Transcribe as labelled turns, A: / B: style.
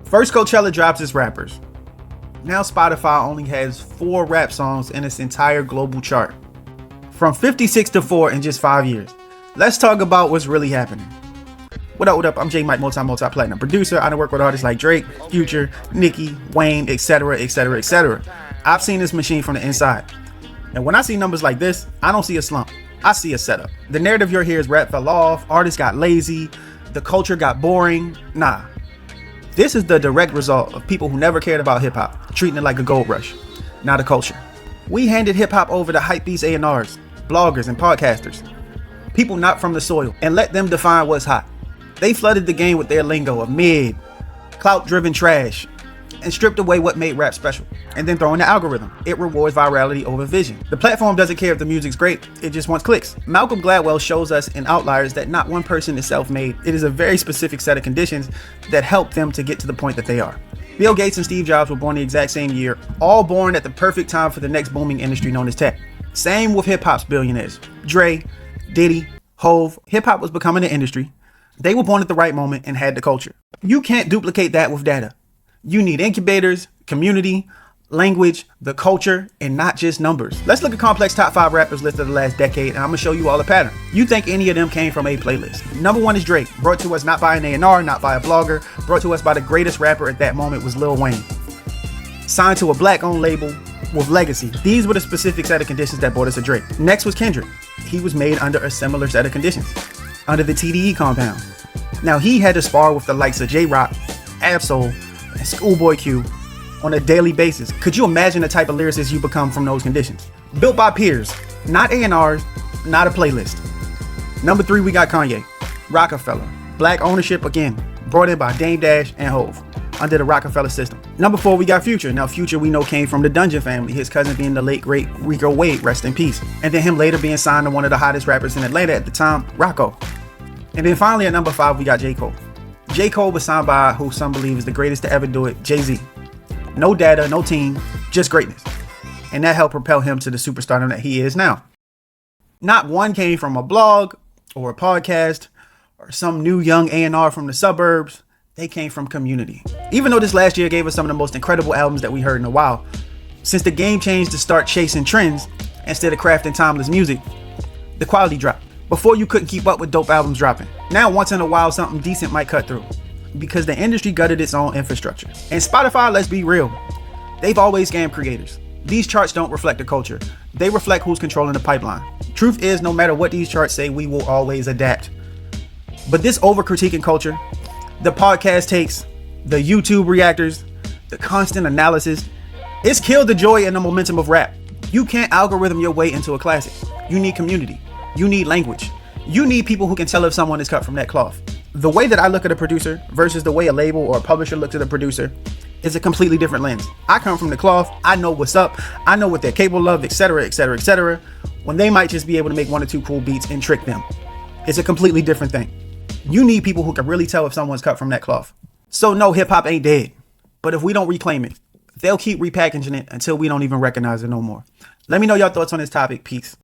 A: First Coachella drops its rappers. Now Spotify only has 4 rap songs in its entire global chart. From 56 to 4 in just 5 years. Let's talk about what's really happening. What up? I'm J Mike, multi-platinum producer. I done work with artists like Drake, Future, Nicki, Wayne, etc. I've seen this machine from the inside. And when I see numbers like this, I don't see a slump. I see a setup. The narrative you're hearing is rap fell off, artists got lazy, the culture got boring. Nah. This is the direct result of people who never cared about hip-hop, treating it like a gold rush, not a culture. We handed hip-hop over to hypebeast A&Rs, bloggers, and podcasters. People not from the soil, and let them define what's hot. They flooded the game with their lingo of mid, clout-driven trash, and stripped away what made rap special. And then throw in the algorithm. It rewards virality over vision. The platform doesn't care if the music's great, it just wants clicks. Malcolm Gladwell shows us in Outliers that not one person is self-made. It is a very specific set of conditions that help them to get to the point that they are. Bill Gates and Steve Jobs were born the exact same year, all born at the perfect time for the next booming industry known as tech. Same with hip-hop's billionaires. Dre, Diddy, Hove. Hip-hop was becoming an industry. They were born at the right moment and had the culture. You can't duplicate that with data. You need incubators, community, language, the culture, and not just numbers. Let's look at Complex top 5 rappers list of the last decade, and I'm gonna show you all the pattern. You think any of them came from a playlist? Number 1 is Drake, brought to us not by an A&R, not by a blogger, brought to us by the greatest rapper at that moment was Lil Wayne. Signed to a black-owned label with legacy. These were the specific set of conditions that brought us to Drake. Next was Kendrick. He was made under a similar set of conditions, under the TDE compound. Now he had to spar with the likes of J-Rock, Ab-Soul, and Schoolboy Q on a daily basis. Could you imagine the type of lyricist you become from those conditions? Built by peers, not A&Rs, not a playlist. Number 3, we got Kanye, Rockefeller. Black ownership again, brought in by Dame Dash and Hove, under the Rockefeller system. Number 4, we got Future. Now Future we know came from the Dungeon family, his cousin being the late great Rico Wade, rest in peace. And then him later being signed to one of the hottest rappers in Atlanta at the time, Rocco. And then finally at number 5, we got J. Cole. J. Cole was signed by who some believe is the greatest to ever do it, Jay-Z. No data, no team, just greatness. And that helped propel him to the superstardom that he is now. Not one came from a blog or a podcast or some new young A&R from the suburbs. They came from community. Even though this last year gave us some of the most incredible albums that we heard in a while, since the game changed to start chasing trends instead of crafting timeless music, the quality dropped. Before you couldn't keep up with dope albums dropping. Now once in a while something decent might cut through because the industry gutted its own infrastructure. And Spotify, let's be real, they've always scammed creators. These charts don't reflect the culture. They reflect who's controlling the pipeline. Truth is, no matter what these charts say, we will always adapt. But this over-critiquing culture, the podcast takes, the YouTube reactors, the constant analysis, it's killed the joy and the momentum of rap. You can't algorithm your way into a classic. You need community. You need language. You need people who can tell if someone is cut from that cloth. The way that I look at a producer versus the way a label or a publisher looks at a producer is a completely different lens. I come from the cloth. I know what's up. I know what they're capable of, etc. When they might just be able to make 1 or 2 cool beats and trick them. It's a completely different thing. You need people who can really tell if someone's cut from that cloth. So no, hip hop ain't dead. But if we don't reclaim it, they'll keep repackaging it until we don't even recognize it no more. Let me know your thoughts on this topic. Peace.